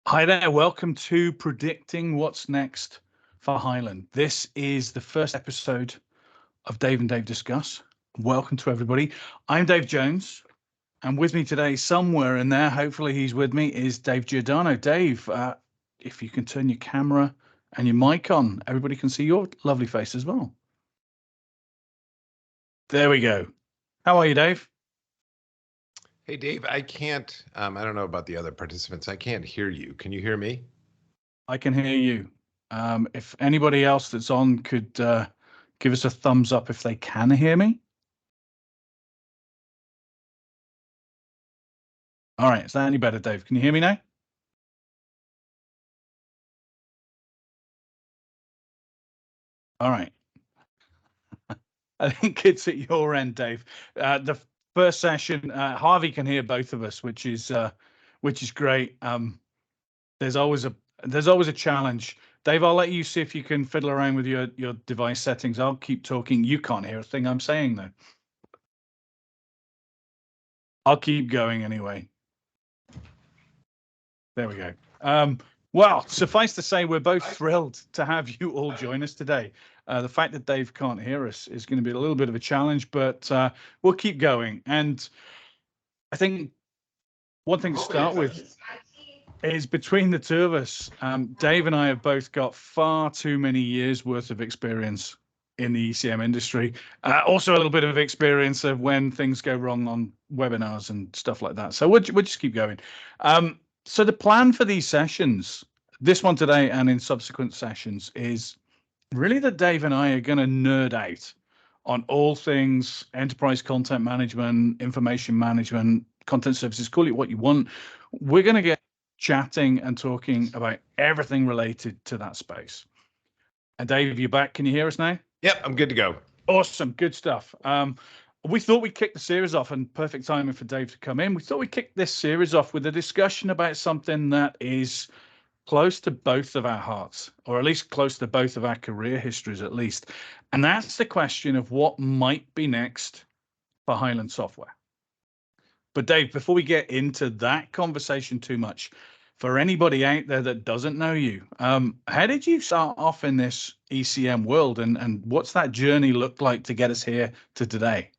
Hi there, welcome to Predicting What's Next for Hyland. This is the first episode of Dave and Dave Discuss. Welcome to everybody. I'm Dave Jones, and with me today, somewhere in there, hopefully he's with me, is Dave Giordano. Dave, if you can turn your camera and your mic on, everybody can see your lovely face as well. There we go. How are you, Dave? Hey, Dave, I can't, I don't know about the other participants. I can't hear you. Can you hear me? I can hear you. If anybody else that's on could give us a thumbs up if they can hear me. All right, is that any better, Dave? Can you hear me now? All right. I think it's at your end, Dave. The first session, Harvey can hear both of us, which is great. There's always a challenge. Dave, I'll let you see if you can fiddle around with your device settings. I'll keep talking. You can't hear a thing I'm saying, though. I'll keep going anyway. There we go. Well, suffice to say, we're both thrilled to have you all join us today. The fact that Dave can't hear us is going to be a little bit of a challenge, but we'll keep going. And I think one thing to start with is between the two of us, Dave and I have both got far too many years worth of experience in the ECM industry. Also a little bit of experience of when things go wrong on webinars and stuff like that. So we'll just keep going. So the plan for these sessions, this one today and in subsequent sessions, is really that Dave and I are going to nerd out on all things enterprise content management, information management, content services, call it what you want. We're going to get chatting and talking about everything related to that space. And Dave, you're back. Can you hear us now? Yep, I'm good to go. Awesome. Good stuff. We thought we'd kick the series off, and perfect timing for Dave to come in. We thought we'd kick this series off with a discussion about something that is close to both of our hearts, or at least close to both of our career histories, at least. And that's the question of what might be next for Hyland Software. But Dave, before we get into that conversation too much, for anybody out there that doesn't know you, how did you start off in this ECM world, and what's that journey looked like to get us here to today?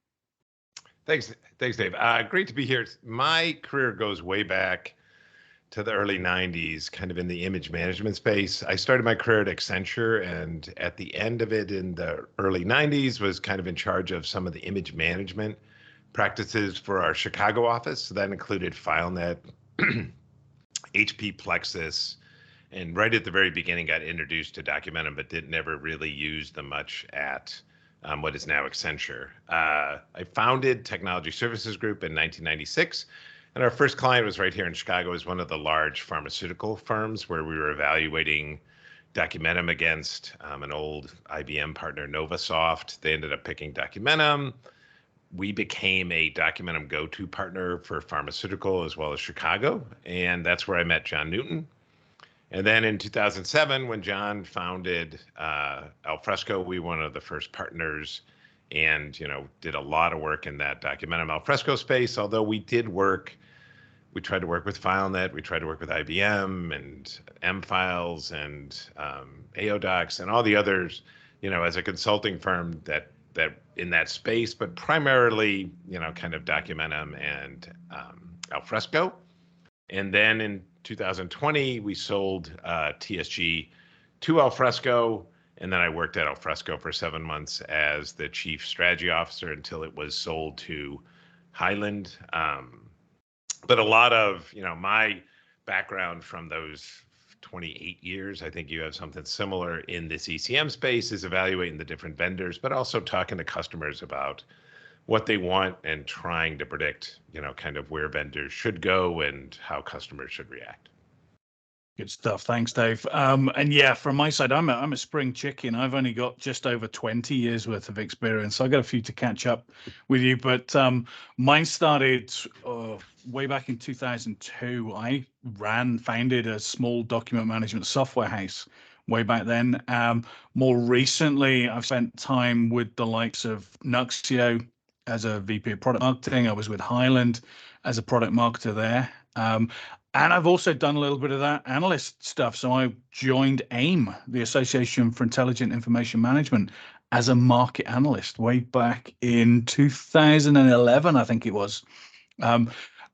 Thanks, Dave. Great to be here. My career goes way back to the early 90s, kind of in the image management space. I started my career at Accenture, and at the end of it in the early 90s was kind of in charge of some of the image management practices for our Chicago office. So that included FileNet, HP Plexus, and right at the very beginning got introduced to Documentum, but never really use them much at what is now Accenture. I founded Technology Services Group in 1996, and our first client was right here in Chicago. It was one of the large pharmaceutical firms where we were evaluating Documentum against an old IBM partner, Novasoft. They ended up picking Documentum. We became a Documentum go-to partner for pharmaceutical as well as Chicago, and that's where I met John Newton. And then in 2007, when John founded Alfresco, we were one of the first partners and, did a lot of work in that Documentum Alfresco space. Although we tried to work with FileNet, we tried to work with IBM and M-Files and AODocs and all the others, as a consulting firm that in that space, but primarily, kind of Documentum and Alfresco. And then in 2020, we sold TSG to Alfresco, and then I worked at Alfresco for 7 months as the chief strategy officer until it was sold to Hyland. But a lot of, my background from those 28 years, I think you have something similar in this ECM space, is evaluating the different vendors, but also talking to customers about what they want and trying to predict, kind of where vendors should go and how customers should react. Good stuff. Thanks, Dave. And yeah, from my side, I'm a spring chicken. I've only got just over 20 years worth of experience. So I've got a few to catch up with you, but mine started way back in 2002. I founded a small document management software house way back then. More recently, I've spent time with the likes of Nuxio as a VP of product marketing. I was with Hyland as a product marketer there. And I've also done a little bit of that analyst stuff. So I joined AIM, the Association for Intelligent Information Management, as a market analyst way back in 2011, I think it was.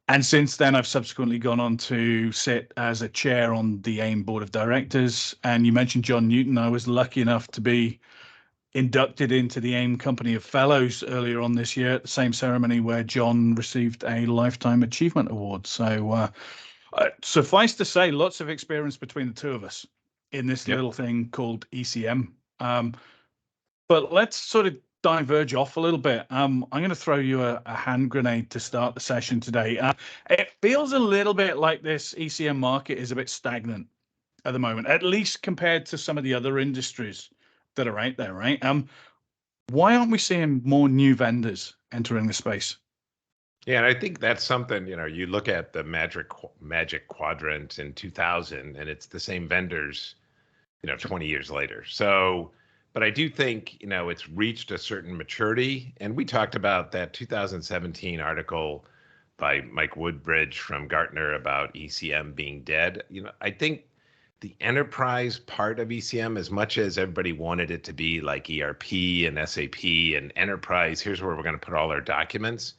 And since then, I've subsequently gone on to sit as a chair on the AIM board of directors. And you mentioned John Newton. I was lucky enough to be inducted into the AIM Company of Fellows earlier on this year at the same ceremony where John received a Lifetime Achievement Award. So suffice to say, lots of experience between the two of us in this little thing called ECM. But let's sort of diverge off a little bit. I'm going to throw you a hand grenade to start the session today. It feels a little bit like this ECM market is a bit stagnant at the moment, at least compared to some of the other industries that are out there, right? Why aren't we seeing more new vendors entering the space? Yeah, and I think that's something, you look at the magic quadrant in 2000 and it's the same vendors, 20 years later. So, but I do think, it's reached a certain maturity. And we talked about that 2017 article by Mike Woodbridge from Gartner about ECM being dead. I think the enterprise part of ECM, as much as everybody wanted it to be like ERP and SAP and enterprise, here's where we're going to put all our documents.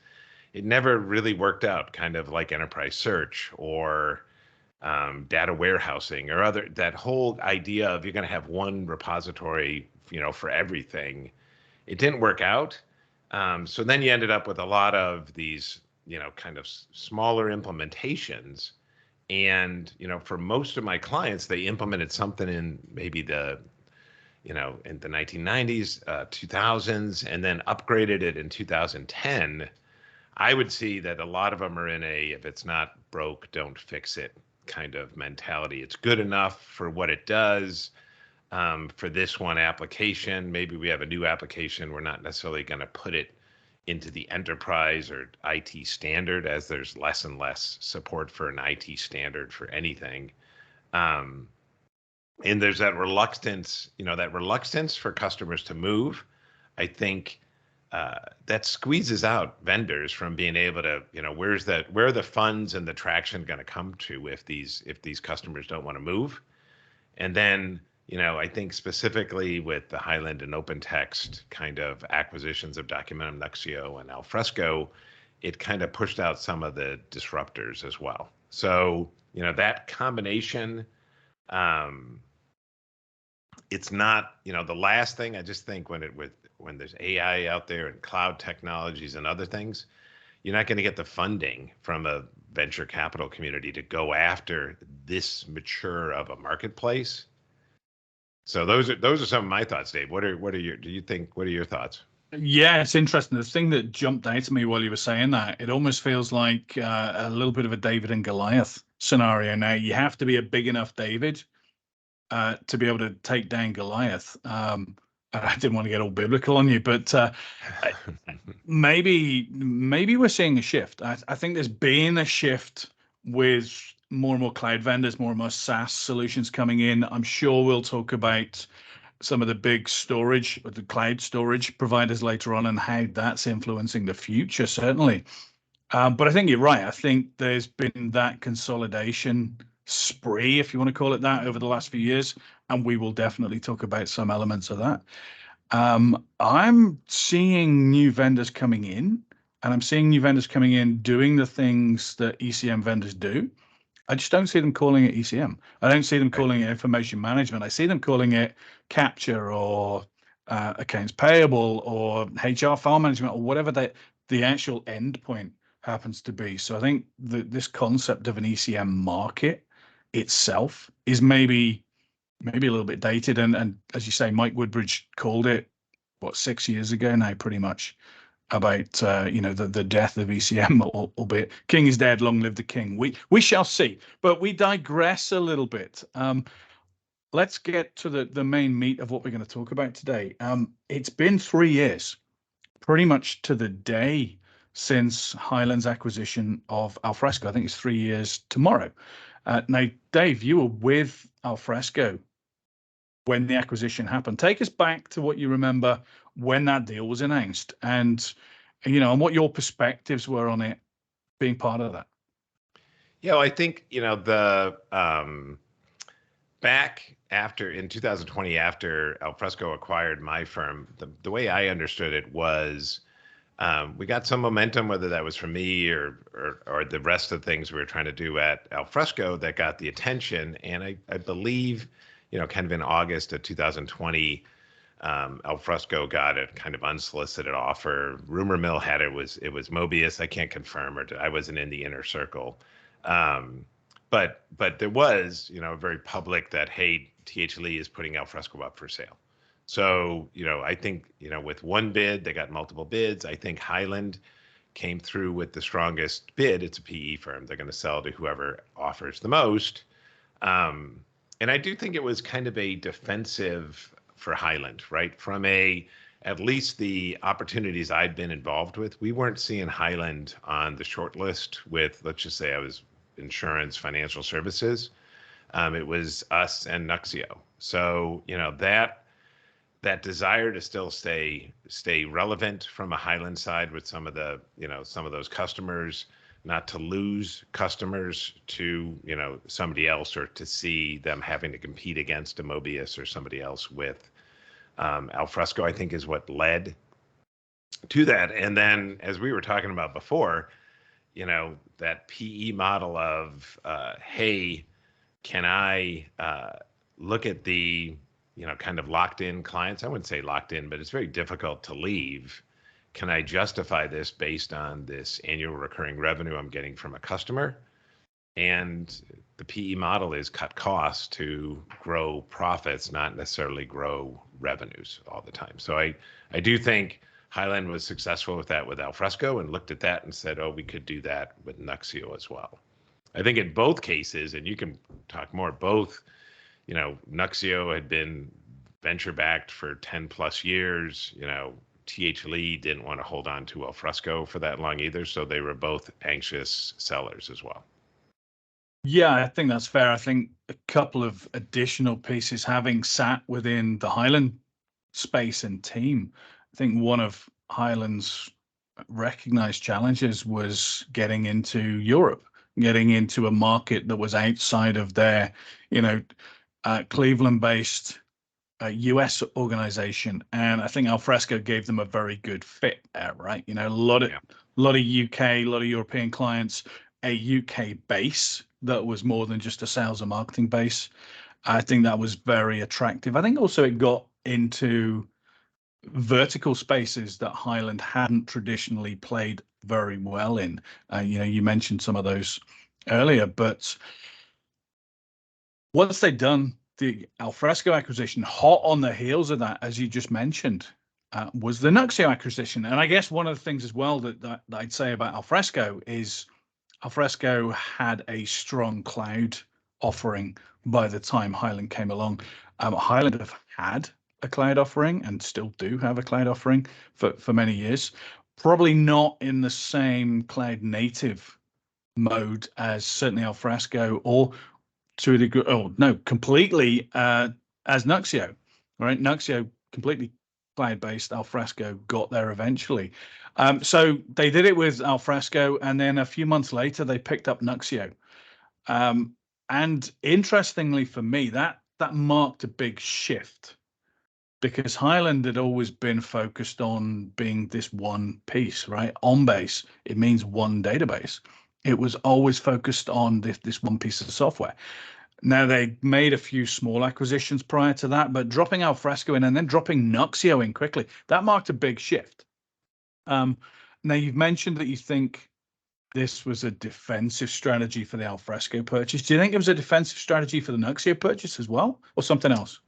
It never really worked out, kind of like enterprise search or data warehousing or that whole idea of you're going to have one repository, for everything. It didn't work out. So then you ended up with a lot of these, kind of smaller implementations. And, for most of my clients, they implemented something in maybe in the 1990s, 2000s, and then upgraded it in 2010. I would see that a lot of them are in if it's not broke, don't fix it kind of mentality. It's good enough for what it does. For this one application, maybe we have a new application. We're not necessarily going to put it into the enterprise or IT standard, as there's less and less support for an IT standard for anything. And there's that reluctance, for customers to move. I think that squeezes out vendors from being able to, where are the funds and the traction going to come to if these customers don't want to move? And then, I think specifically with the Hyland and OpenText kind of acquisitions of Documentum, Nuxio, and Alfresco, it kind of pushed out some of the disruptors as well. So, that combination, it's not, the last thing. I just think when there's AI out there and cloud technologies and other things, you're not going to get the funding from a venture capital community to go after this mature of a marketplace. So those are some of my thoughts, Dave. What are your thoughts? Yeah, it's interesting. The thing that jumped out to me while you were saying that, it almost feels like a little bit of a David and Goliath scenario. Now, you have to be a big enough David to be able to take down Goliath. I didn't want to get all biblical on you, but maybe we're seeing a shift. I think there's been a shift with more and more cloud vendors, more and more SaaS solutions coming in. I'm sure we'll talk about some of the big storage, or the cloud storage providers later on, and how that's influencing the future, certainly. But I think you're right. I think there's been that consolidation spree, if you want to call it that, over the last few years, and we will definitely talk about some elements of that. I'm seeing new vendors coming in, and I'm seeing new vendors coming in doing the things that ECM vendors do. I just don't see them calling it ECM. I don't see them calling it information management. I see them calling it capture or accounts payable or HR file management or whatever the actual endpoint happens to be. So I think this concept of an ECM market itself is maybe a little bit dated. And as you say, Mike Woodbridge called it, 6 years ago now, pretty much, about the death of ECM, albeit king is dead, long live the king. We shall see. But we digress a little bit. Let's get to the main meat of what we're going to talk about today. It's been 3 years, pretty much to the day, since Hyland's acquisition of Alfresco. I think it's 3 years tomorrow. Now, Dave, you were with Alfresco when the acquisition happened. Take us back to what you remember when that deal was announced, and what your perspectives were on it being part of that. Yeah, well, I think, the back after in 2020, after Alfresco acquired my firm, the way I understood it was we got some momentum, whether that was from me or the rest of the things we were trying to do at Alfresco that got the attention. And I believe, kind of in August of 2020, Alfresco got a kind of unsolicited offer. Rumor mill had it was Mobius. I can't confirm, or I wasn't in the inner circle. But there was, very public that, hey, TH Lee is putting Alfresco up for sale. So, I think, with one bid, they got multiple bids. I think Hyland came through with the strongest bid. It's a PE firm. They're going to sell to whoever offers the most. And I do think it was kind of a defensive for Hyland, right? From at least the opportunities I'd been involved with, we weren't seeing Hyland on the short list with, let's just say I was insurance, financial services. It was us and Nuxio. So, that desire to still stay relevant from a Hyland side with some of those customers, not to lose customers to, somebody else, or to see them having to compete against a Mobius or somebody else with Alfresco, I think is what led to that. And then, as we were talking about before, that PE model of, hey, can I look at the, kind of locked in clients? I wouldn't say locked in, but it's very difficult to leave. Can I justify this based on this annual recurring revenue I'm getting from a customer? And the PE model is cut costs to grow profits, not necessarily grow revenues all the time. So I do think Hyland was successful with that with Alfresco, and looked at that and said, oh, we could do that with Nuxio as well. I think in both cases, and you can talk more, both, Nuxio had been venture backed for 10 plus years. TH Lee didn't want to hold on to Alfresco for that long either. So they were both anxious sellers as well. Yeah, I think that's fair. I think a couple of additional pieces, having sat within the Hyland space and team, I think one of Hyland's recognized challenges was getting into Europe, getting into a market that was outside of their, Cleveland-based US organization. And I think Alfresco gave them a very good fit there, right? A lot of UK, a lot of European clients, a UK base that was more than just a sales and marketing base. I think that was very attractive. I think also it got into vertical spaces that Hyland hadn't traditionally played very well in. You mentioned some of those earlier, but once they'd done the Alfresco acquisition, hot on the heels of that, as you just mentioned, was the Nuxio acquisition. And I guess one of the things as well that I'd say about Alfresco is Alfresco had a strong cloud offering by the time Hyland came along. Hyland have had a cloud offering and still do have a cloud offering for many years. Probably not in the same cloud native mode as certainly Alfresco, or to a degree, completely as Nuxio, right? Nuxio completely cloud-based. Alfresco got there eventually. So they did it with Alfresco, and then a few months later, they picked up Nuxio. And interestingly for me, that marked a big shift, because Hyland had always been focused on being this one piece, right? On base, it means one database. It was always focused on this one piece of software. Now, they made a few small acquisitions prior to that, but dropping Alfresco in and then dropping Nuxio in quickly, that marked a big shift. Now, you've mentioned that you think this was a defensive strategy for the Alfresco purchase. Do you think it was a defensive strategy for the Nuxio purchase as well, or something else?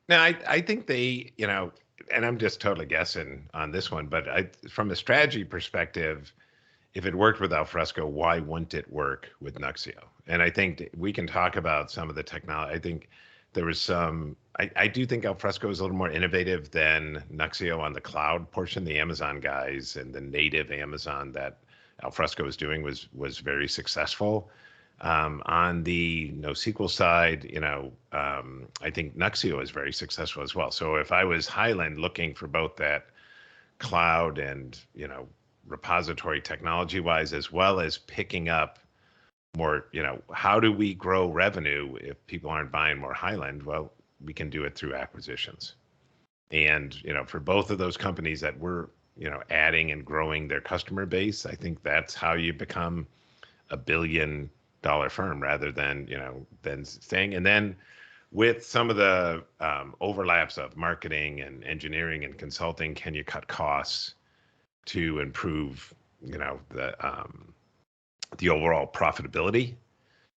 No, I think they, and I'm just totally guessing on this one, but from a strategy perspective, if it worked with Alfresco, why wouldn't it work with Nuxio? And I think we can talk about some of the technology. I think there was some, I do think Alfresco is a little more innovative than Nuxio on the cloud portion. The Amazon guys and the native Amazon that Alfresco was doing was very successful. On the NoSQL side, I think Nuxio is very successful as well. So if I was Hyland looking for both that cloud and, repository technology wise, as well as picking up more, how do we grow revenue if people aren't buying more Hyland? Well, we can do it through acquisitions. And, for both of those companies that were, adding and growing their customer base, I think that's how you become a $1 billion firm rather than, than staying. And then with some of the overlaps of marketing and engineering and consulting, can you cut costs to improve, the overall profitability?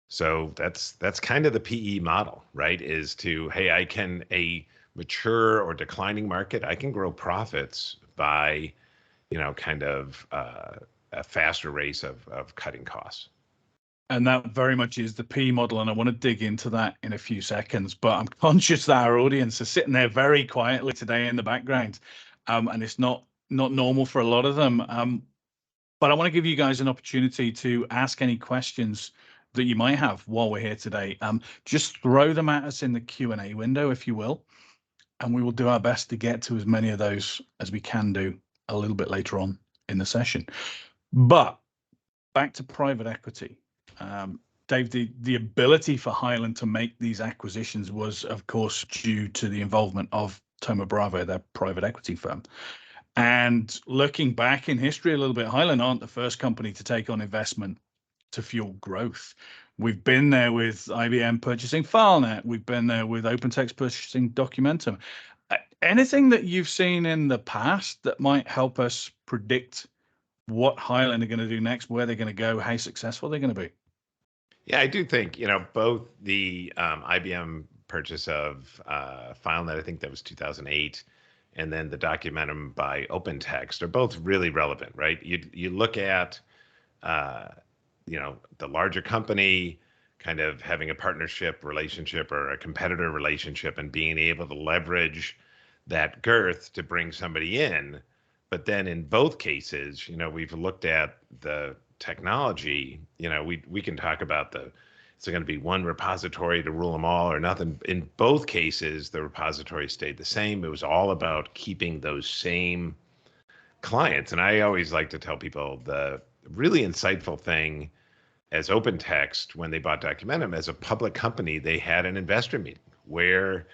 So that's kind of the PE model, right? Is to, hey, a mature or declining market, I can grow profits by, kind of a faster race of cutting costs. And that very much is the P model. And I want to dig into that in a few seconds, but I'm conscious that our audience is sitting there very quietly today in the background. And it's not normal for a lot of them. But I want to give you guys an opportunity to ask any questions that you might have while we're here today. Just throw them at us in the Q&A window, if you will. And we will do our best to get to as many of those as we can do a little bit later on in the session. But back to private equity. Dave, the ability for Hyland to make these acquisitions was, of course, due to the involvement of Thoma Bravo, their private equity firm. And looking back in history a little bit, Hyland aren't the first company to take on investment to fuel growth. We've been there with IBM purchasing FileNet. We've been there with OpenText purchasing Documentum. Anything that you've seen in the past that might help us predict what Hyland are going to do next, where they're going to go, how successful they're going to be? Yeah, I do think, both the IBM purchase of FileNet, I think that was 2008, and then the Documentum by OpenText are both really relevant, right? You look at, the larger company kind of having a partnership relationship or a competitor relationship and being able to leverage that girth to bring somebody in. But then in both cases, we've looked at the technology, we can talk about it's going to be one repository to rule them all or nothing. In both cases, the repository stayed the same. It was all about keeping those same clients. And I always like to tell people the really insightful thing as OpenText, when they bought Documentum as a public company, they had an investor meeting where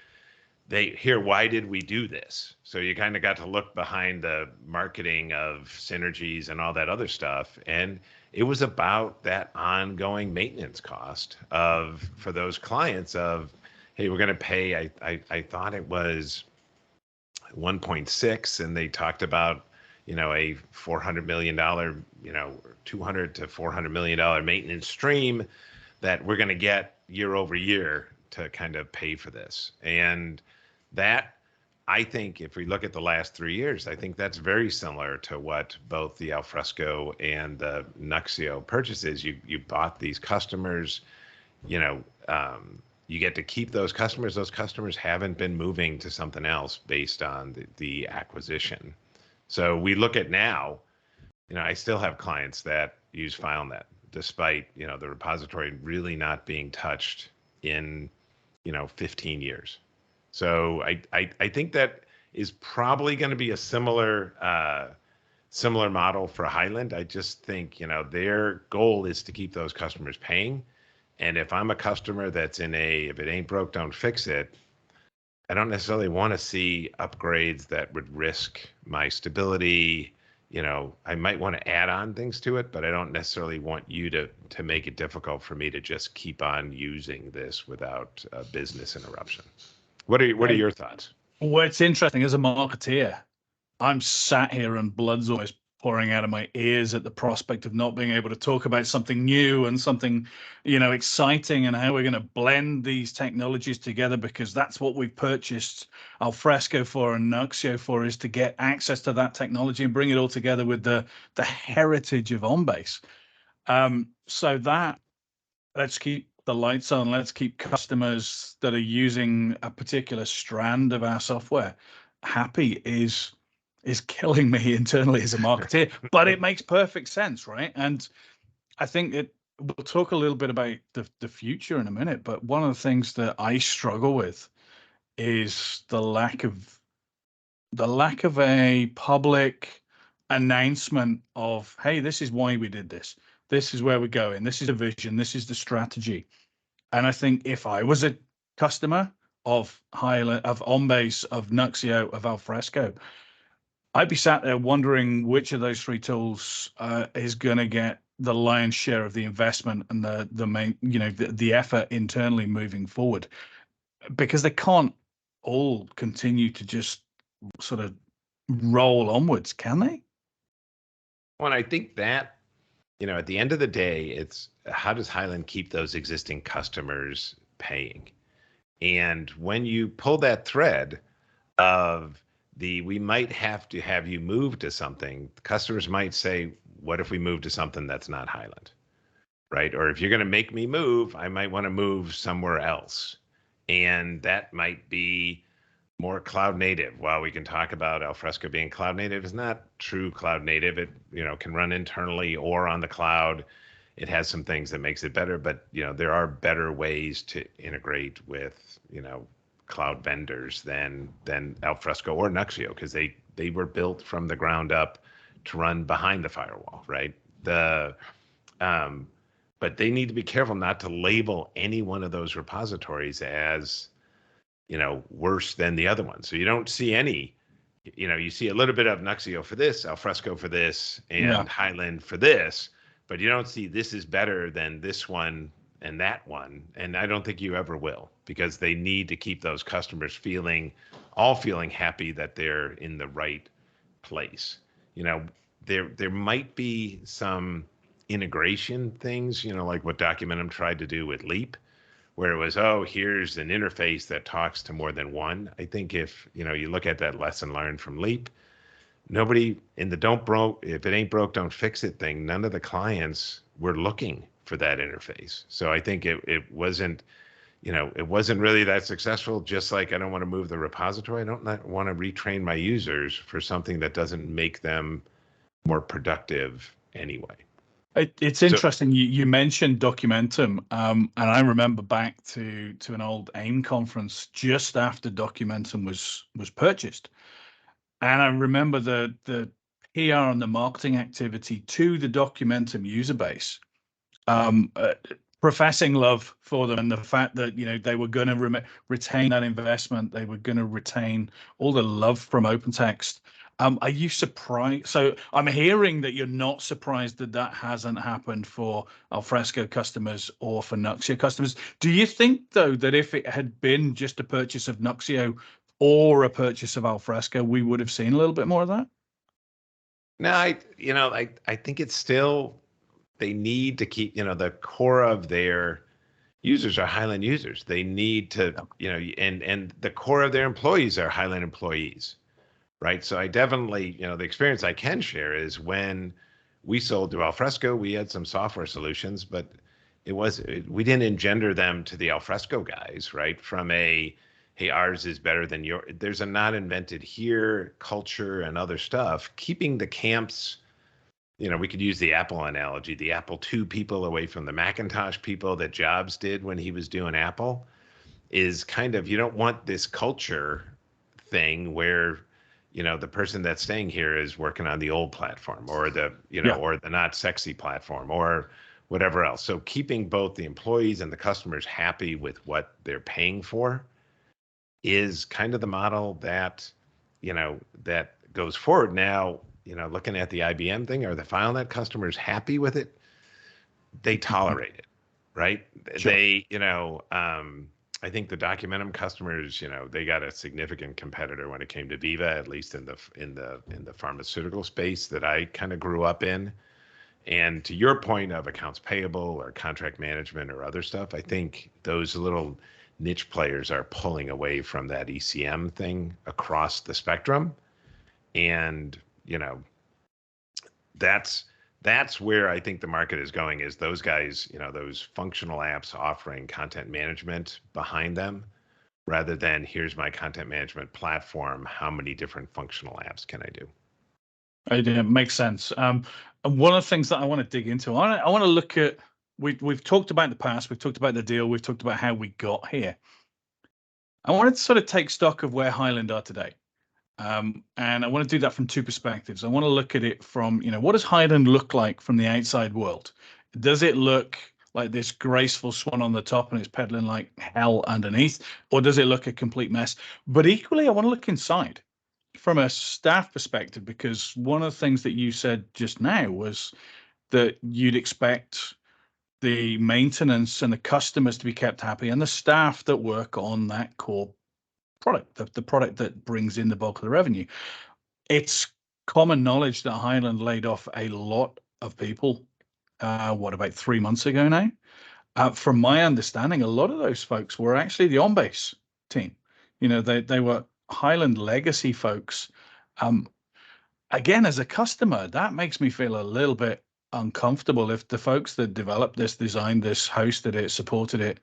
why did we do this? So you kind of got to look behind the marketing of synergies and all that other stuff. And it was about that ongoing maintenance cost for those clients of, hey, we're going to pay, I thought it was 1.6, and they talked about, a $400 million, $200 to $400 million maintenance stream that we're going to get year over year to kind of pay for this. And that, I think, if we look at the last 3 years, I think that's very similar to what both the Alfresco and the Nuxio purchases. You bought these customers, you get to keep those customers. Those customers haven't been moving to something else based on the acquisition. So we look at now, I still have clients that use FileNet despite, the repository really not being touched in 15 years. So I think that is probably going to be a similar model for Hyland. I just think, their goal is to keep those customers paying. And if I'm a customer that's if it ain't broke, don't fix it, I don't necessarily want to see upgrades that would risk my stability. I might want to add on things to it, but I don't necessarily want you to make it difficult for me to just keep on using this without a business interruption. What are your thoughts? Well, it's interesting. As a marketeer, I'm sat here and blood's almost pouring out of my ears at the prospect of not being able to talk about something new and something, exciting, and how we're going to blend these technologies together, because that's what we've purchased Alfresco for and Nuxio for, is to get access to that technology and bring it all together with the heritage of OnBase. So that, let's keep the lights on. Let's keep customers that are using a particular strand of our software happy is killing me internally as a marketeer, but it makes perfect sense, right? And I think we'll talk a little bit about the future in a minute, but one of the things that I struggle with is the lack of a public announcement of, hey, this is why we did this. This is where we're going. This is the vision. This is the strategy. And I think if I was a customer of Hyland, of OnBase, of Nuxio, of Alfresco, I'd be sat there wondering which of those three tools is going to get the lion's share of the investment and the main, the effort internally moving forward, because they can't all continue to just sort of roll onwards, can they? Well, I think that, at the end of the day, it's how does Hyland keep those existing customers paying? And when you pull that thread of we might have to have you move to something, customers might say, what if we move to something that's not Hyland, right? Or if you're going to make me move, I might want to move somewhere else. And that might be more cloud native. While we can talk about Alfresco being cloud native, it's not true cloud native. It can run internally or on the cloud. It has some things that makes it better, but there are better ways to integrate with cloud vendors than Alfresco or Nuxio, because they were built from the ground up to run behind the firewall, right? But they need to be careful not to label any one of those repositories as worse than the other one. So you don't see any, you see a little bit of Nuxio for this, Alfresco for this, and Hyland for this, but you don't see this is better than this one and that one. And I don't think you ever will, because they need to keep those customers feeling happy that they're in the right place. There might be some integration things, like what Documentum tried to do with Leap, where it was, here's an interface that talks to more than one. I think if, you look at that lesson learned from Leap, nobody in the if it ain't broke, don't fix it thing, none of the clients were looking for that interface. So I think it wasn't, it wasn't really that successful. Just like I don't want to move the repository. I don't want to retrain my users for something that doesn't make them more productive anyway. It's interesting. You mentioned Documentum, and I remember back to an old AIM conference just after Documentum was purchased, and I remember the PR and the marketing activity to the Documentum user base, professing love for them, and the fact that they were going to retain that investment, they were going to retain all the love from OpenText. Are you surprised? So I'm hearing that you're not surprised that hasn't happened for Alfresco customers or for Nuxio customers. Do you think, though, that if it had been just a purchase of Nuxio or a purchase of Alfresco, we would have seen a little bit more of that? No, I think it's still, they need to keep, the core of their users are Hyland users. They need to, and the core of their employees are Hyland employees. Right. So I definitely, the experience I can share is when we sold to Alfresco, we had some software solutions, but we didn't engender them to the Alfresco guys, right? From hey, ours is better than yours. There's a not invented here culture and other stuff. Keeping the camps, we could use the Apple analogy, the Apple II people away from the Macintosh people that Jobs did when he was doing Apple, is kind of, you don't want this culture thing where the person that's staying here is working on the old platform or or the not sexy platform or whatever else. So keeping both the employees and the customers happy with what they're paying for is kind of the model that, that goes forward. Now, looking at the IBM thing, are the FileNet customers happy with it? They tolerate it, right? Sure. They, I think the Documentum customers, they got a significant competitor when it came to Viva, at least in the pharmaceutical space that I kind of grew up in. And to your point of accounts payable or contract management or other stuff, I think those little niche players are pulling away from that ECM thing across the spectrum. And, that's where I think the market is going, is those guys, those functional apps offering content management behind them, rather than here's my content management platform, how many different functional apps can I do? It makes sense. And one of the things that I want to dig into, I want to look at, we've talked about the past, we've talked about the deal, we've talked about how we got here. I wanted to sort of take stock of where Hyland are today. And I want to do that from two perspectives. I want to look at it from, what does Hyland look like from the outside world? Does it look like this graceful swan on the top and it's pedaling like hell underneath? Or does it look a complete mess? But equally, I want to look inside from a staff perspective, because one of the things that you said just now was that you'd expect the maintenance and the customers to be kept happy and the staff that work on that core product, the product that brings in the bulk of the revenue. It's common knowledge that Hyland laid off a lot of people, about 3 months ago now? From my understanding, a lot of those folks were actually the on-base team. They were Hyland legacy folks. Again, as a customer, that makes me feel a little bit uncomfortable if the folks that developed this, designed this, hosted it, supported it,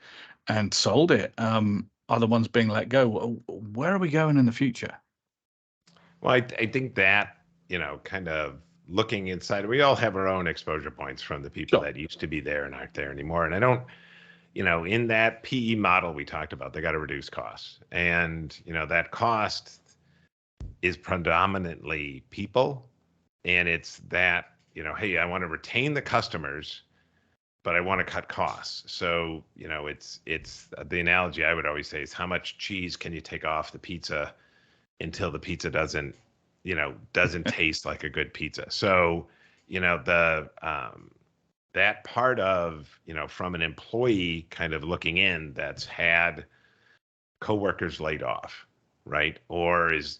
and sold it are the ones being let go. Where are we going in the future? Well, I think that, kind of looking inside, we all have our own exposure points from the people Sure. that used to be there and aren't there anymore. And I don't, in that PE model we talked about, they got to reduce costs. And, that cost is predominantly people. And it's that, hey, I want to retain the customers, but I want to cut costs. So, it's the analogy I would always say is, how much cheese can you take off the pizza until the pizza doesn't taste like a good pizza? So, that part of, from an employee kind of looking in, that's had coworkers laid off, right? Or is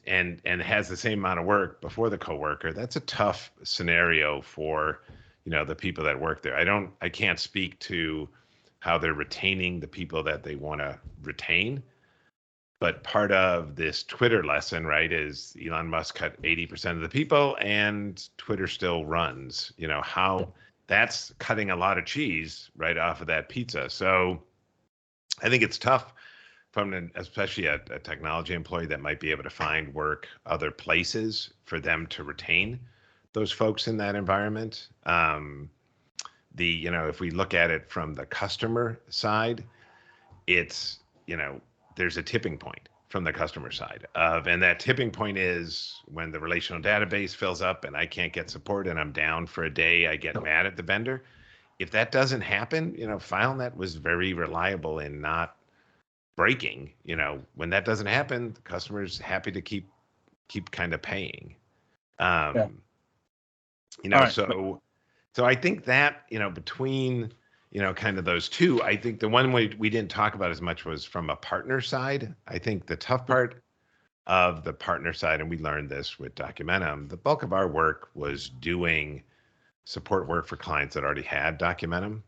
and has the same amount of work before the coworker. That's a tough scenario for, the people that work there. I can't speak to how they're retaining the people that they want to retain. But part of this Twitter lesson, right, is Elon Musk cut 80% of the people and Twitter still runs. How that's cutting a lot of cheese right off of that pizza. So I think it's tough from especially a technology employee that might be able to find work other places for them to retain those folks in that environment. If we look at it from the customer side, it's, there's a tipping point from the customer side and that tipping point is when the relational database fills up and I can't get support and I'm down for a day, I get mad at the vendor. If that doesn't happen, FileNet was very reliable in not breaking. When that doesn't happen, the customer's happy to keep kind of paying. Yeah. Right. So I think that, between, kind of those two, I think the one we didn't talk about as much was from a partner side. I think the tough part of the partner side, and we learned this with Documentum, the bulk of our work was doing support work for clients that already had Documentum.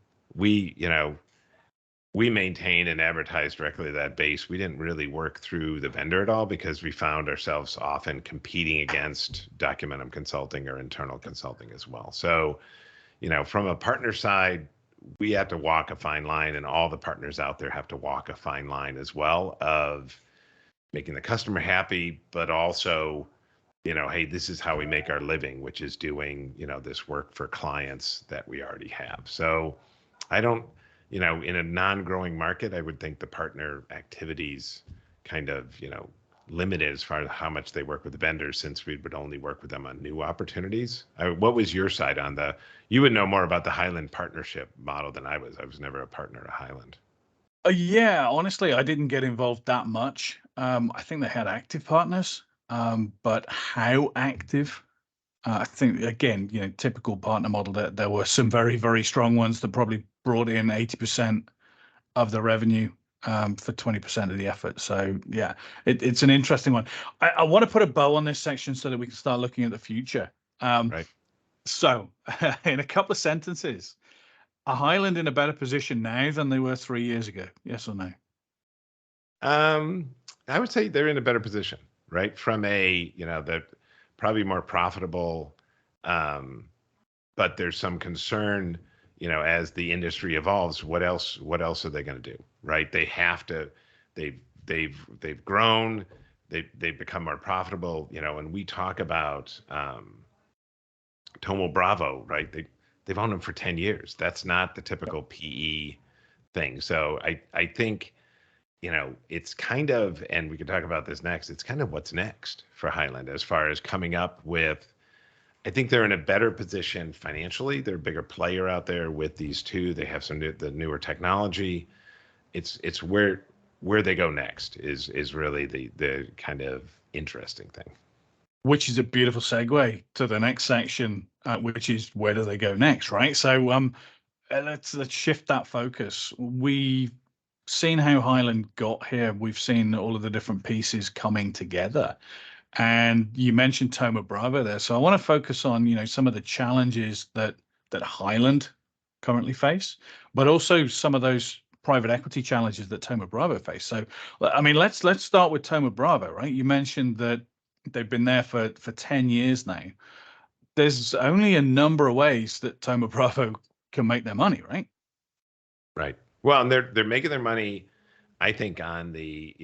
We maintain and advertise directly to that base. We didn't really work through the vendor at all because we found ourselves often competing against Documentum consulting or internal consulting as well. So, from a partner side, we have to walk a fine line, and all the partners out there have to walk a fine line as well of making the customer happy, but also, hey, this is how we make our living, which is doing, this work for clients that we already have. So I don't, in a non-growing market, I would think the partner activities kind of, limited as far as how much they work with the vendors, since we would only work with them on new opportunities. What was your side on you would know more about the Hyland partnership model than I was. I was never a partner at Hyland. Yeah, honestly, I didn't get involved that much. I think they had active partners, but how active? I think, again, typical partner model, that there were some very, very strong ones that probably brought in 80% of the revenue for 20% of the effort. So yeah, it's an interesting one. I want to put a bow on this section so that we can start looking at the future. Right. So in a couple of sentences, are Hyland in a better position now than they were 3 years ago? Yes or no? I would say they're in a better position, right? From they're probably more profitable, but there's some concern, as the industry evolves, what else are they going to do, right? They have to, they've grown, they've become more profitable, and we talk about Tomo Bravo, right? They've owned them for 10 years. That's not the typical PE thing. So I think, it's kind of, and we can talk about this next, it's kind of what's next for Hyland as far as coming up with, I think they're in a better position financially. They're a bigger player out there with these two. They have the newer technology. It's where they go next is really the kind of interesting thing. Which is a beautiful segue to the next section, which is where do they go next, right? So let's shift that focus. We've seen how Hyland got here. We've seen all of the different pieces coming together. And you mentioned Thoma Bravo there. So I want to focus on, some of the challenges that Hyland currently face, but also some of those private equity challenges that Thoma Bravo face. So, I mean, let's start with Thoma Bravo, right? You mentioned that they've been there for 10 years now. There's only a number of ways that Thoma Bravo can make their money, right? Right. Well, and they're making their money, I think, on the,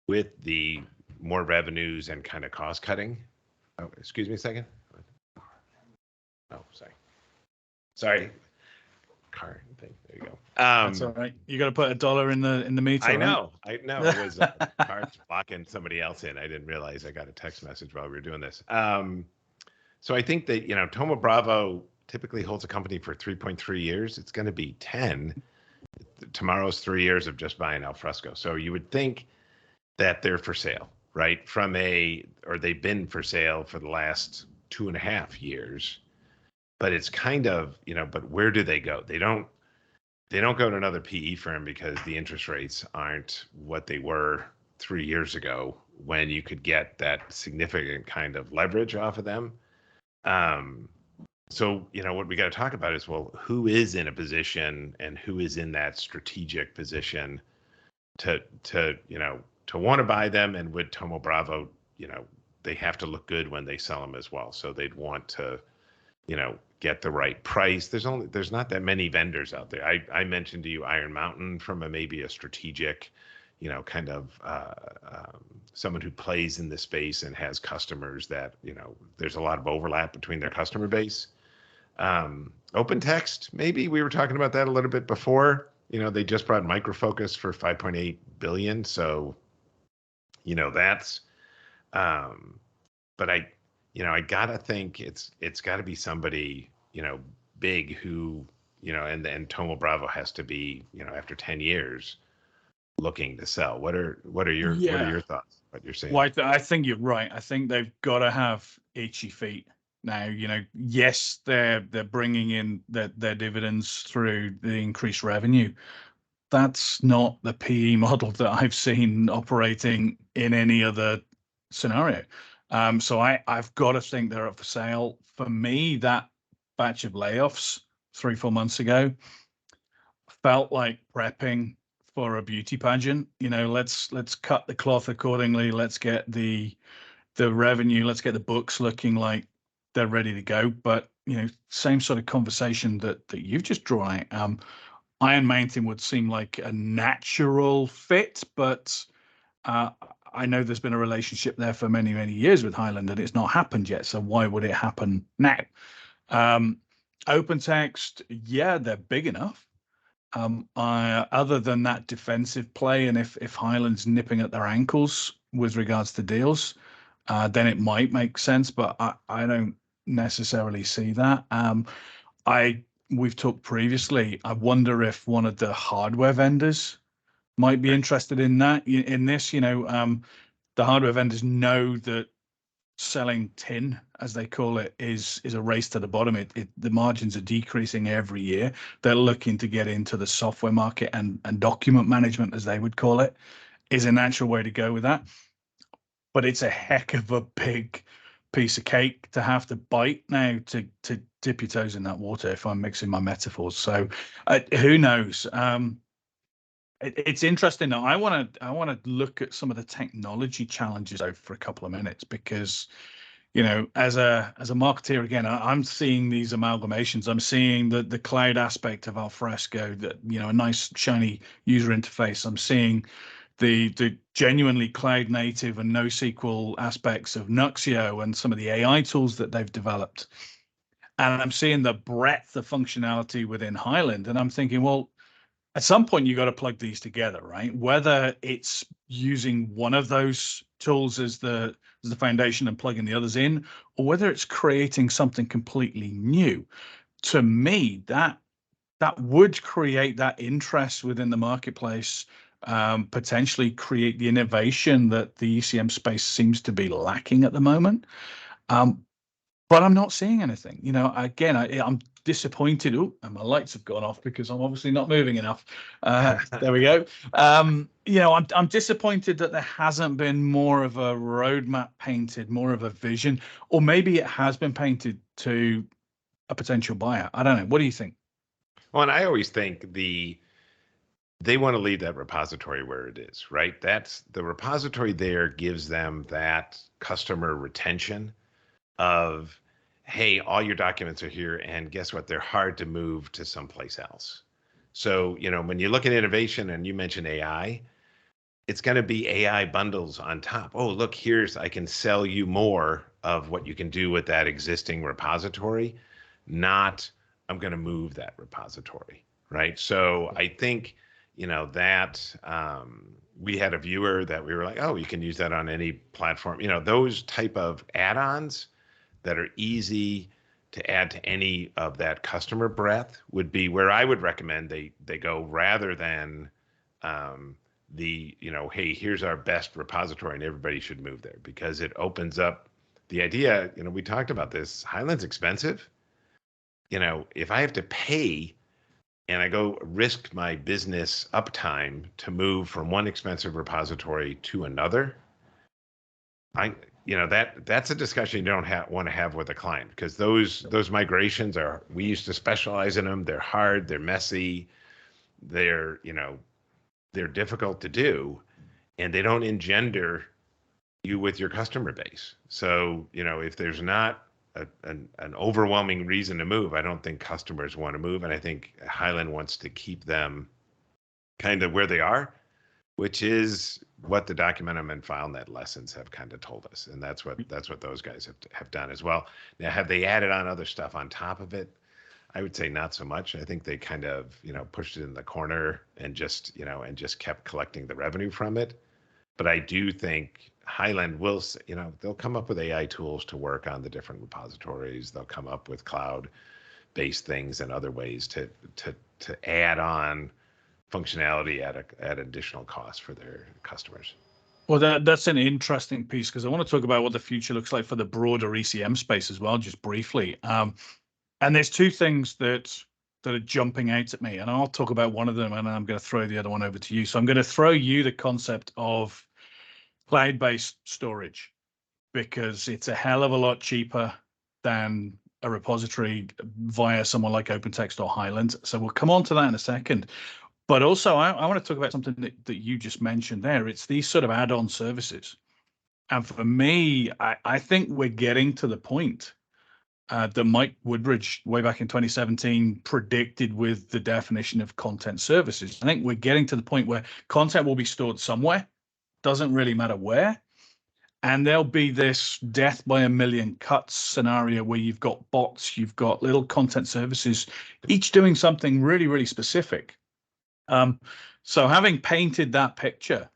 with the more revenues and kind of cost cutting. Oh, excuse me a second. Oh, sorry. Car thing. There you go. That's all right. You got to put $1 in the meter. I know. Right? I know. It was cars blocking somebody else in. I didn't realize I got a text message while we were doing this. So I think that Thoma Bravo typically holds a company for 3.3 years. It's going to be 10. Tomorrow's 3 years of just buying Alfresco. So you would think that they're for sale, right? Or they've been for sale for the last 2.5 years. But it's kind of, but where do they go? They don't go to another PE firm because the interest rates aren't what they were 3 years ago when you could get that significant kind of leverage off of them. So, what we got to talk about is, well, who is in a position and who is in that strategic position to want to buy them? And with Thoma Bravo, they have to look good when they sell them as well. So they'd want to, get the right price. There's not that many vendors out there. I mentioned to you Iron Mountain from maybe a strategic, kind of someone who plays in the space and has customers that, there's a lot of overlap between their customer base. OpenText, maybe we were talking about that a little bit before. They just brought Micro Focus for $5.8 billion. So, that's, but I gotta think it's got to be somebody big who and Thoma Bravo has to be after 10 years looking to sell. What are your thoughts? What you're saying? Well, I think you're right. I think they've got to have itchy feet now. Yes, they're bringing in their dividends through the increased revenue. That's not the PE model that I've seen operating in any other scenario. So I've got to think they're up for sale. For me, that batch of layoffs 3-4 months ago felt like prepping for a beauty pageant. Let's cut the cloth accordingly. Let's get the revenue. Let's get the books looking like they're ready to go. But same sort of conversation that you've just drawn out. Iron Mountain would seem like a natural fit, but I know there's been a relationship there for many, many years with Hyland, and it's not happened yet. So why would it happen now? OpenText, yeah, they're big enough. Other than that defensive play, and if Hyland's nipping at their ankles with regards to deals, then it might make sense. But I don't necessarily see that. We've talked previously. I wonder if one of the hardware vendors might be interested in that. In this, the hardware vendors know that selling tin, as they call it, is a race to the bottom. The margins are decreasing every year. They're looking to get into the software market, and document management, as they would call it, is a natural way to go with that. But it's a heck of a big piece of cake to have to bite now to dip your toes in that water, if I'm mixing my metaphors. So who knows? It's interesting. I want to look at some of the technology challenges for a couple of minutes, because as a marketeer, again, I'm seeing these amalgamations. I'm seeing the cloud aspect of Alfresco, that a nice shiny user interface. I'm seeing the genuinely cloud native and NoSQL aspects of Nuxio and some of the AI tools that they've developed. And I'm seeing the breadth of functionality within Hyland. And I'm thinking, well, at some point you got to plug these together, right? Whether it's using one of those tools as the foundation and plugging the others in, or whether it's creating something completely new. To me, that would create that interest within the marketplace, potentially create the innovation that the ECM space seems to be lacking at the moment. But I'm not seeing anything. Again, I'm disappointed. Oh, and my lights have gone off because I'm obviously not moving enough. There we go. I'm disappointed that there hasn't been more of a roadmap painted, more of a vision, or maybe it has been painted to a potential buyer. I don't know. What do you think? Well, and I always think they want to leave that repository where it is, right? That's the repository there gives them that customer retention of, hey, all your documents are here, and guess what? They're hard to move to someplace else. So, when you look at innovation and you mention AI, it's going to be AI bundles on top. Oh, look, I can sell you more of what you can do with that existing repository, not I'm going to move that repository, right? So I think, that we had a viewer that we were like, oh, you can use that on any platform. Those type of add-ons that are easy to add to any of that customer breadth would be where I would recommend they go, rather than hey, here's our best repository and everybody should move there, because it opens up the idea. We talked about this. Hyland's expensive. If I have to pay and I go risk my business uptime to move from one expensive repository to another, that's a discussion you don't want to have with a client, because those migrations we used to specialize in them. They're hard, they're messy, they're difficult to do, and they don't engender you with your customer base. So, if there's not an overwhelming reason to move, I don't think customers want to move. And I think Hyland wants to keep them kind of where they are, which is what the Documentum and FileNet lessons have kind of told us. And that's what those guys have done as well. Now, have they added on other stuff on top of it? I would say not so much. I think they kind of, pushed it in the corner and just kept collecting the revenue from it. But I do think Hyland will, they'll come up with AI tools to work on the different repositories. They'll come up with cloud-based things and other ways to add on functionality at additional cost for their customers. Well, that's an interesting piece, because I want to talk about what the future looks like for the broader ECM space as well, just briefly. And there's two things that are jumping out at me, and I'll talk about one of them, and I'm going to throw the other one over to you. So I'm going to throw you the concept of cloud-based storage, because it's a hell of a lot cheaper than a repository via someone like OpenText or Hyland. So we'll come on to that in a second. But also, I want to talk about something that you just mentioned there. It's these sort of add-on services. And for me, I think we're getting to the point that Mike Woodbridge, way back in 2017, predicted with the definition of content services. I think we're getting to the point where content will be stored somewhere, doesn't really matter where. And there'll be this death by a million cuts scenario where you've got bots, you've got little content services, each doing something really, really specific. So having painted that picture,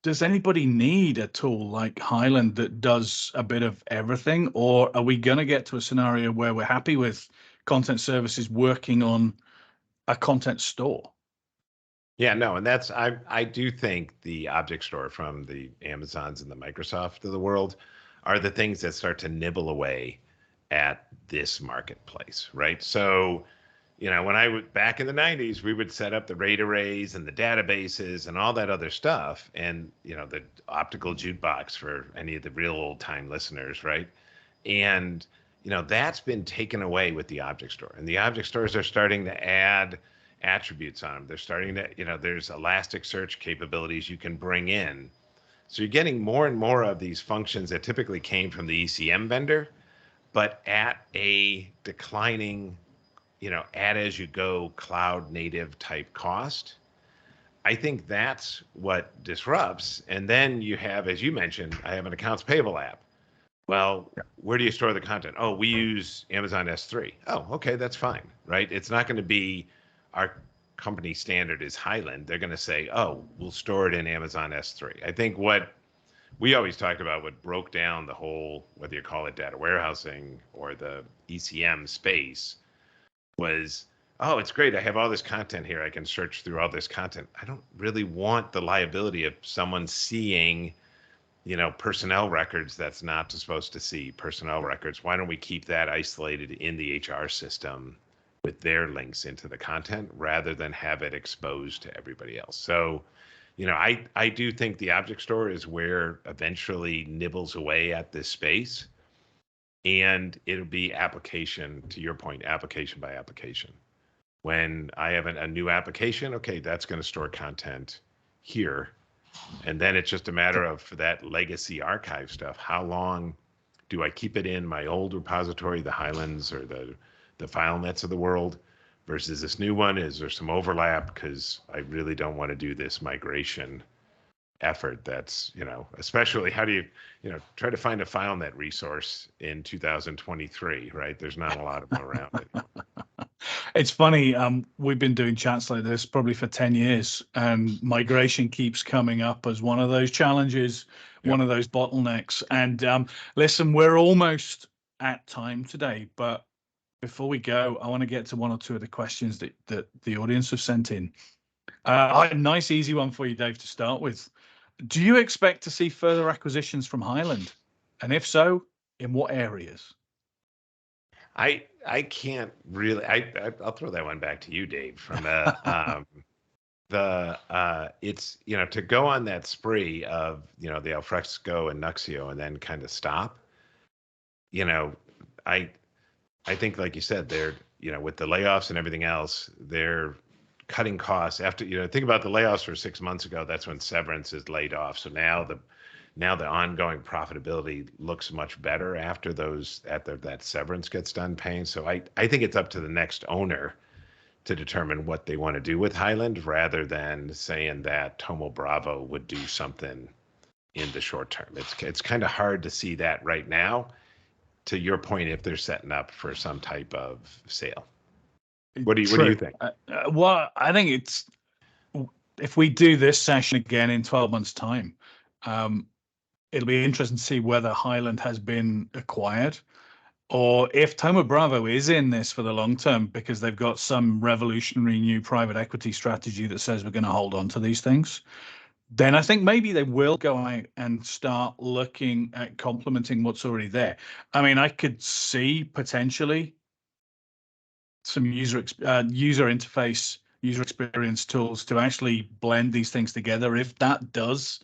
does anybody need a tool like Hyland that does a bit of everything, or are we going to get to a scenario where we're happy with content services working on a content store? Yeah, no, and I do think the object store from the Amazons and the Microsoft of the world are the things that start to nibble away at this marketplace, right? So, when I was back in the 90s, we would set up the RAID arrays and the databases and all that other stuff, and the optical jukebox for any of the real old time listeners, right? And that's been taken away with the object store, and the object stores are starting to add attributes on them. They're starting to, there's Elasticsearch capabilities you can bring in. So you're getting more and more of these functions that typically came from the ECM vendor, but at a declining, add as you go cloud native type cost. I think that's what disrupts. And then you have, as you mentioned, I have an accounts payable app. Well, where do you store the content? Oh, we use Amazon S3. Oh, okay, that's fine, right? It's not going to be our company standard is Hyland, they're going to say, oh, we'll store it in Amazon S3. I think what we always talked about, what broke down the whole, whether you call it data warehousing or the ECM space, was, oh, it's great. I have all this content here. I can search through all this content. I don't really want the liability of someone seeing, personnel records that's not supposed to see personnel records. Why don't we keep that isolated in the HR system with their links into the content rather than have it exposed to everybody else? So, I do think the object store is where eventually nibbles away at this space, and it'll be application, to your point, application by application. When I have a new application, okay, that's going to store content here. And then it's just a matter of, for that legacy archive stuff, how long do I keep it in my old repository, the Hylands or the FileNets of the world, versus this new one? Is there some overlap? Because I really don't want to do this migration effort. That's, especially how do you, try to find a FileNet resource in 2023, right? There's not a lot of them around anymore. It's funny, we've been doing chats like this probably for 10 years, and migration keeps coming up as one of those challenges, one of those bottlenecks. And listen, we're almost at time today, but before we go, I want to get to one or two of the questions that the audience have sent in. I had a nice, easy one for you, Dave, to start with. Do you expect to see further acquisitions from Hyland? And if so, in what areas? I can't really. I'll throw that one back to you, Dave. From it's to go on that spree of the Alfresco and Nuxio and then kind of stop. I think, like you said, they're with the layoffs and everything else, they're cutting costs. After think about the layoffs for 6 months ago, that's when severance is laid off. So now the ongoing profitability looks much better after that severance gets done paying. So I think it's up to the next owner to determine what they want to do with Hyland, rather than saying that Tomo Bravo would do something in the short term. It's kind of hard to see that right now. To your point, if they're setting up for some type of sale. What do you think? Well, I think it's, if we do this session again in 12 months' time, it'll be interesting to see whether Hyland has been acquired, or if Tomo Bravo is in this for the long term because they've got some revolutionary new private equity strategy that says we're going to hold on to these things. Then I think maybe they will go out and start looking at complementing what's already there. I mean, I could see potentially some user interface, user experience tools to actually blend these things together. If that does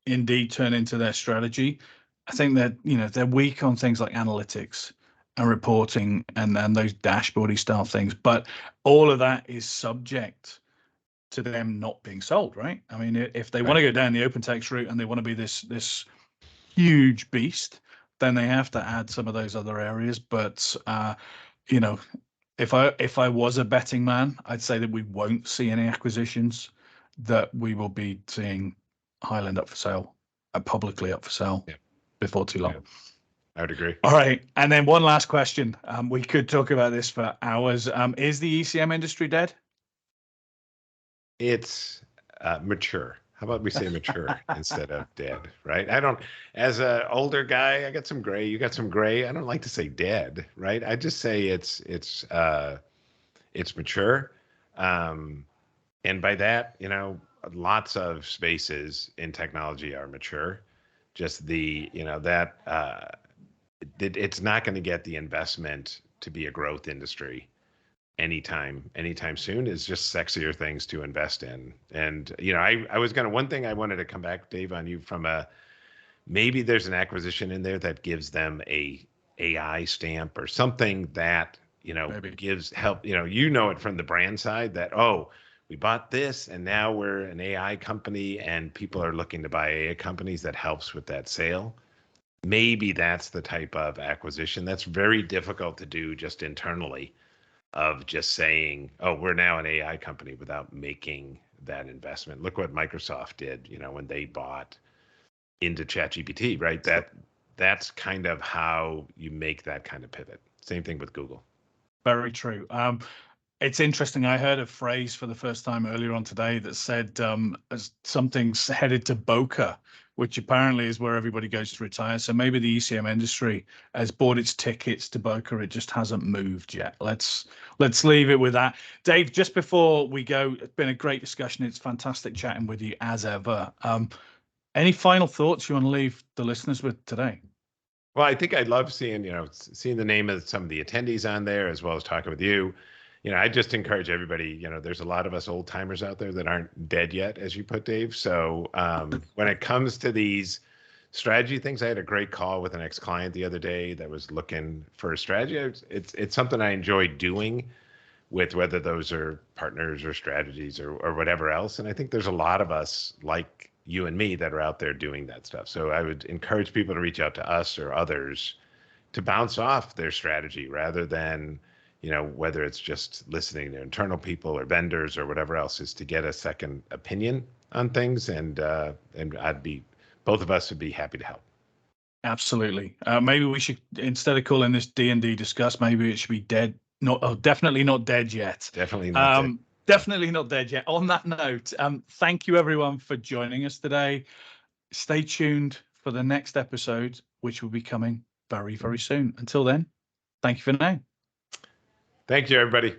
indeed turn into their strategy, I think that they're weak on things like analytics and reporting and those dashboardy style things. But all of that is subject to them not being sold, right? I mean, if they want to go down the OpenText route and they want to be this huge beast, then they have to add some of those other areas. But if I was a betting man, I'd say that we won't see any acquisitions, that we will be seeing Hyland up for sale, publicly up for sale before too long. Yeah. I would agree. All right. And then one last question. We could talk about this for hours. Is the ECM industry dead? It's mature. How about we say mature instead of dead, right? As an older guy, I got some gray. You got some gray. I don't like to say dead, right? I just say it's mature. And by that, lots of spaces in technology are mature. Just it's not going to get the investment to be a growth industry anytime soon. Is just sexier things to invest in. And one thing I wanted to come back, Dave, on you from maybe there's an acquisition in there that gives them a AI stamp or something that maybe gives help. It from the brand side that, oh, we bought this and now we're an AI company and people are looking to buy AI companies. That helps with that sale. Maybe that's the type of acquisition that's very difficult to do just internally, of just saying, oh, we're now an AI company without making that investment. Look what Microsoft did, when they bought into ChatGPT, right? That's kind of how you make that kind of pivot. Same thing with Google. Very true. It's interesting. I heard a phrase for the first time earlier on today that said as something's headed to Boca, which apparently is where everybody goes to retire. So maybe the ECM industry has bought its tickets to Boca. It just hasn't moved yet. Let's leave it with that. Dave, just before we go, it's been a great discussion. It's fantastic chatting with you as ever. Any final thoughts you want to leave the listeners with today? Well, I think I love seeing the name of some of the attendees on there, as well as talking with you. I just encourage everybody, there's a lot of us old timers out there that aren't dead yet, as you put, Dave. So when it comes to these strategy things, I had a great call with an ex-client the other day that was looking for a strategy. It's something I enjoy doing, with whether those are partners or strategies or whatever else. And I think there's a lot of us like you and me that are out there doing that stuff. So I would encourage people to reach out to us or others to bounce off their strategy rather than, whether it's just listening to internal people or vendors or whatever else, is to get a second opinion on things. And both of us would be happy to help. Absolutely. Maybe we should, instead of calling this D&D Discuss, maybe it should be definitely not dead yet. Definitely not dead. Definitely not dead yet. On that note, thank you everyone for joining us today. Stay tuned for the next episode, which will be coming very, very soon. Until then, thank you for now. Thank you, everybody.